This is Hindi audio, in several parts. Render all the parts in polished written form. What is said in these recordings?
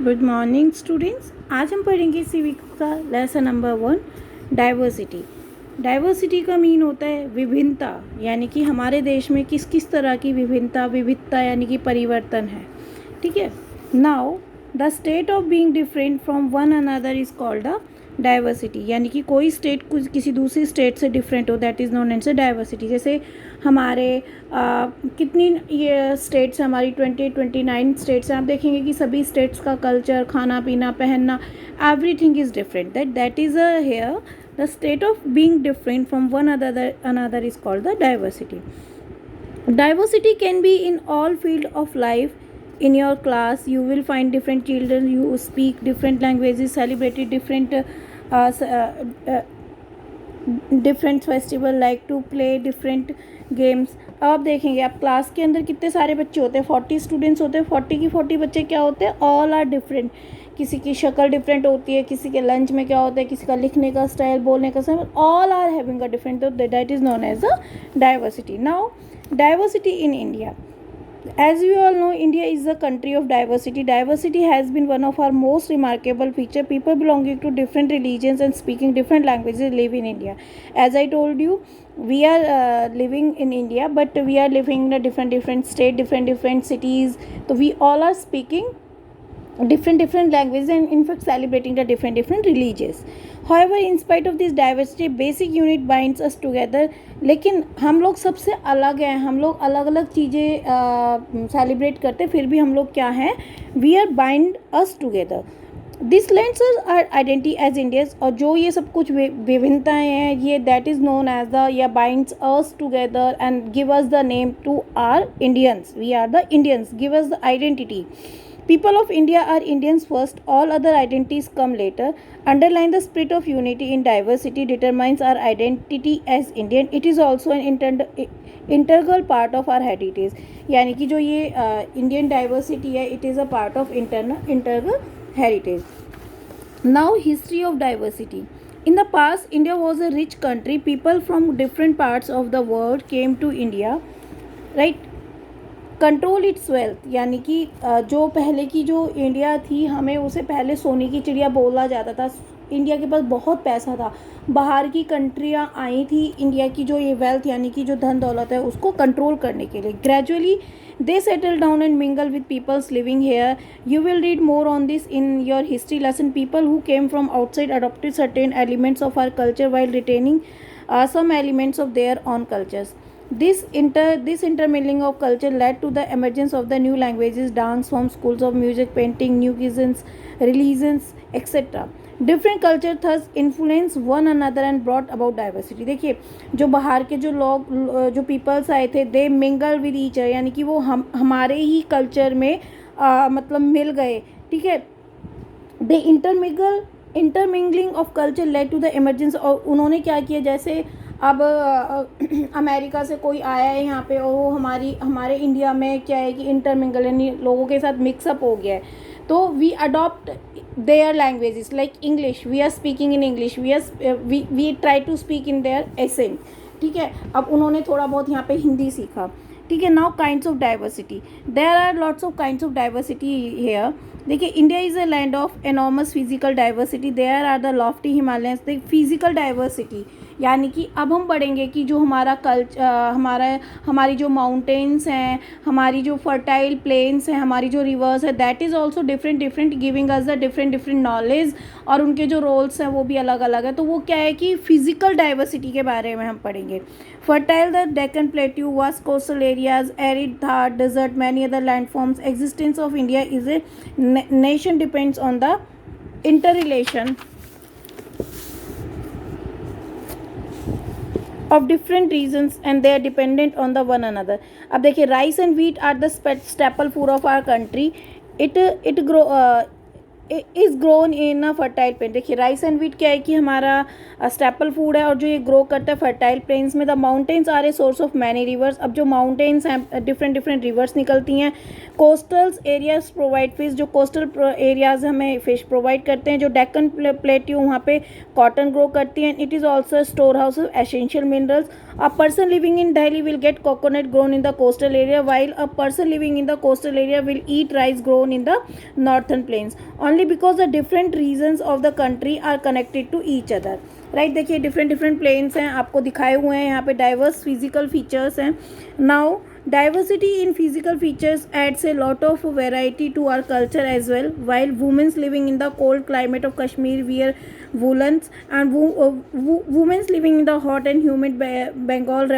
Good morning students. आज हम पढ़ेंगे सिविक का लेसन नंबर 1 डाइवर्सिटी। डाइवर्सिटी का मीन होता है विभिन्नता, यानी कि हमारे देश में किस किस तरह की विविधता यानी कि परिवर्तन है। ठीक है। Now the state of being different from one another is called the diversity, यानी कि कोई स्टेट कुछ किसी दूसरी स्टेट से डिफरेंट हो, that is known as diversity. जैसे हमारे कितनी ये स्टेट्स हैं, हमारी 29 स्टेट्स हैं। आप देखेंगे कि सभी स्टेट्स का कल्चर, खाना पीना, पहनना, everything is different. That is a here the state of being different from one another is called the diversity. Diversity can be in all field of life. In your class you will find different children, you speak different languages, celebrated different festival, like to play different games. अब आप देखेंगे, आप क्लास के अंदर कितने सारे बच्चे होते हैं, 40 स्टूडेंट्स होते हैं। 40 की 40 बच्चे क्या होते हैं, ऑल आर डिफरेंट। किसी की शक्ल डिफरेंट होती है, किसी के लंच में क्या होता है, किसी का लिखने का स्टाइल, बोलने का style, all are having a different, that is known as a diversity. Now diversity in India. As we all know, India is a country of diversity. Diversity has been one of our most remarkable feature. People belonging to different religions and speaking different languages live in India. As I told you, we are living in India, but we are living in a different state, different cities. So we all are speaking different languages and in fact celebrating the different religions. However, in spite of this diversity, basic unit binds us together. लेकिन हम लोग सबसे अलग हैं, हम लोग अलग अलग चीज़ें सेलिब्रेट करते, फिर भी हम लोग क्या हैं, we are bind us together. This lends our identity as Indians. और जो ये सब कुछ विभिन्नताएँ हैं, ये that is known as the या binds us together and give us the name to our Indians. We are the Indians, give us the identity. People of India are Indians first, all other identities come later. Underline the spirit of unity in diversity determines our identity as Indian. It is also an integral part of our heritage. यानी कि जो ये Indian diversity है, it is a part of integral heritage. Now, history of diversity. In the past, India was a rich country. People from different parts of the world came to India, right? Control it's wealth, यानी कि जो पहले की जो इंडिया थी, हमें उसे पहले सोने की चिड़िया बोला जाता था. इंडिया के पास बहुत पैसा था. बाहर की कंट्रियाँ आई थी इंडिया की जो ये वेल्थ यानी कि जो धन दौलत है उसको कंट्रोल करने के लिए. Gradually they settle down and mingle with peoples living here. You will read more on this in your history lesson. People who came from outside adopted certain elements of our culture while retaining some elements of their own cultures. This intermingling of culture led to the emergence of the new languages, dance forms, schools of music, painting, new cuisines, religions, etc. Different culture thus influence one another and brought about diversity. देखिए, जो बाहर के जो लोग, जो पीपल्स आए थे, दे मिंगल विद ईच अदर, यानी कि वो हमारे ही कल्चर में मतलब मिल गए. ठीक है. The intermingling of culture led to the emergence. और उन्होंने क्या किया, जैसे अब अमेरिका से कोई आया है यहाँ पे और वो हमारे इंडिया में क्या है कि इंटरमिंगल यानी लोगों के साथ मिक्सअप हो गया है. तो we adopt their languages like English. We are speaking in English, we try to speak in their accent. ठीक है. अब उन्होंने थोड़ा बहुत यहाँ पे हिंदी सीखा. ठीक है. Now kinds of diversity. There are lots of kinds of diversity here. देखिए, India is a land of enormous physical diversity. There are the lofty Himalayans. The physical diversity यानी कि अब हम पढ़ेंगे कि जो हमारा हमारी जो माउंटेन्स हैं, हमारी जो फर्टाइल प्लेन्स हैं, हमारी जो रिवर्स है, that is also different giving us the different knowledge. और उनके जो रोल्स हैं वो भी अलग अलग है. तो वो क्या है कि फिजिकल डाइवर्सिटी के बारे में हम पढ़ेंगे. Fertile the Deccan Plateau, vast coastal areas, arid Thar desert, many other landforms. Existence of India is a nation depends on the interrelation of different regions and they are dependent on the one another. अब देखिए, rice and wheat are the staple food of our country. It grow is grown in a fertile plain. देखिए राइस एंड व्हीट क्या है कि हमारा स्टेपल फूड है और जो ये ग्रो करता है फर्टाइल प्लेन्स में। The mountains are a source of many rivers. अब जो माउंटेन्स हैं डिफरेंट डिफरेंट रिवर्स निकलती हैं। कोस्टल्स एरियाज प्रोवाइड फिश, जो कोस्टल एरियाज हमें फिश प्रोवाइड करते हैं। जो डेक्कन प्लेट्यू वहाँ पे कॉटन ग्रो करती हैं। It is also store house of essential minerals. A person living in Delhi will get coconut grown in the coastal area, while a person living in the coastal area will eat rice grown in the northern plains, only because the different regions of the country are connected to each other. Right देखिए डिफरेंट डिफरेंट प्लेन्स हैं आपको दिखाए हुए हैं यहाँ पे, डाइवर्स फिजिकल फीचर्स हैं. Now diversity in physical features adds a lot of variety to our culture as well. While women living in the cold climate of Kashmir wear woolens, and women living in the hot and humid Bengal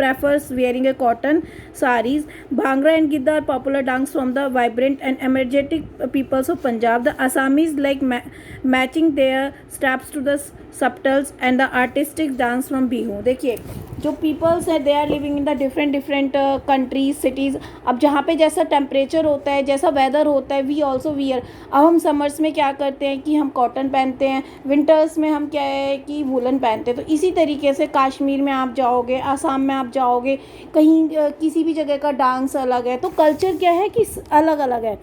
prefers wearing a cotton saris. Bhangra and Gidda are popular dance from the vibrant and energetic peoples of Punjab. The Assamese like matching their steps to the subtles and the artistic dance from Bihu. देखिए जो पीपल्स हैं they are living in the different different countries cities. अब जहाँ पे जैसा टेम्परेचर होता है जैसा वेदर होता है वी ऑल्सो वियर. अब हम समर्स में क्या करते हैं कि हम कॉटन पहनते हैं, विंटर्स में हम क्या है कि वूलन पहनते हैं. तो इसी तरीके से कश्मीर में आप जाओगे, आसाम में आप जाओगे, कहीं किसी भी जगह का डांस अलग है. तो कल्चर क्या है कि अलग अलग है.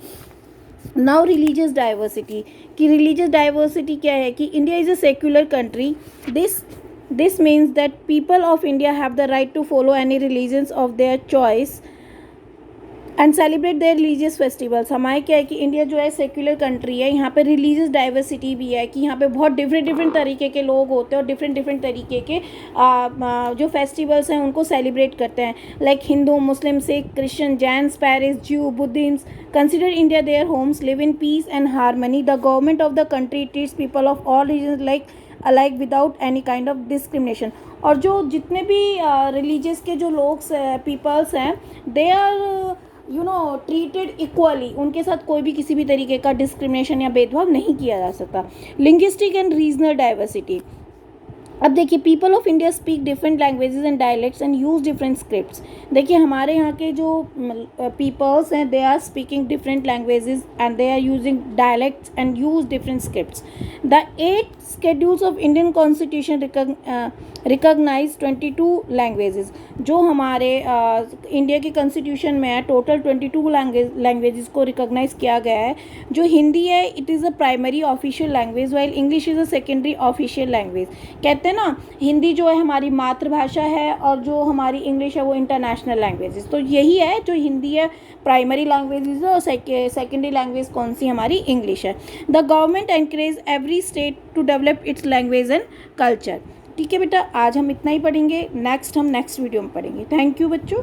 नाउ रिलीजियस डाइवर्सिटी, कि रिलीजियस डाइवर्सिटी क्या है कि India is a secular country. This means that people of India have the right to follow any religions of their choice and celebrate their religious festivals. हमारे क्या है कि इंडिया जो है सेक्युलर कंट्री है, यहाँ पे रिलीजियस डाइवर्सिटी भी है कि यहाँ पे बहुत डिफरेंट डिफरेंट तरीके के लोग होते हैं और डिफरेंट डिफरेंट तरीके के जो फेस्टिवल्स हैं उनको सेलिब्रेट करते हैं. लाइक हिंदू, मुस्लिम, सिख, क्रिश्चियन, जैन्स, पैरिस, ज्यू, बुद्धिम्स consider India their homes, live in peace and harmony. The government of the country treats people of all religions alike without any kind of discrimination. और जो जितने भी रिलीजियस के जो लोग पीपल्स हैं दे आर ट्रीटेड इक्वली. उनके साथ कोई भी किसी भी तरीके का डिस्क्रिमिनेशन या भेदभाव नहीं किया जा सकता. Linguistic and regional diversity. अब देखिए people of India speak different languages and dialects and use different scripts. देखिए हमारे यहाँ के जो पीपल्स हैं they are speaking different languages and they are using dialects and use different scripts. The 8 schedules of Indian Constitution recognize 22 languages. जो हमारे इंडिया के कॉन्स्टिट्यूशन में है टोटल 22 लैंग्वेजेस को रिकॉग्नाइज किया गया है. जो हिंदी है it is a primary official language while English is a secondary official language. कहते हैं ना हिंदी जो है हमारी मातृभाषा है और जो हमारी इंग्लिश है वो इंटरनेशनल लैंग्वेजेस. तो यही है जो हिंदी है प्राइमरी लैंग्वेज और सेकेंडरी लैंग्वेज कौन सी हमारी इंग्लिश है. The government encourage every state to develop its language and culture. ठीक है बेटा, आज हम इतना ही पढ़ेंगे. नेक्स्ट हम नेक्स्ट वीडियो में पढ़ेंगे. थैंक यू बच्चों.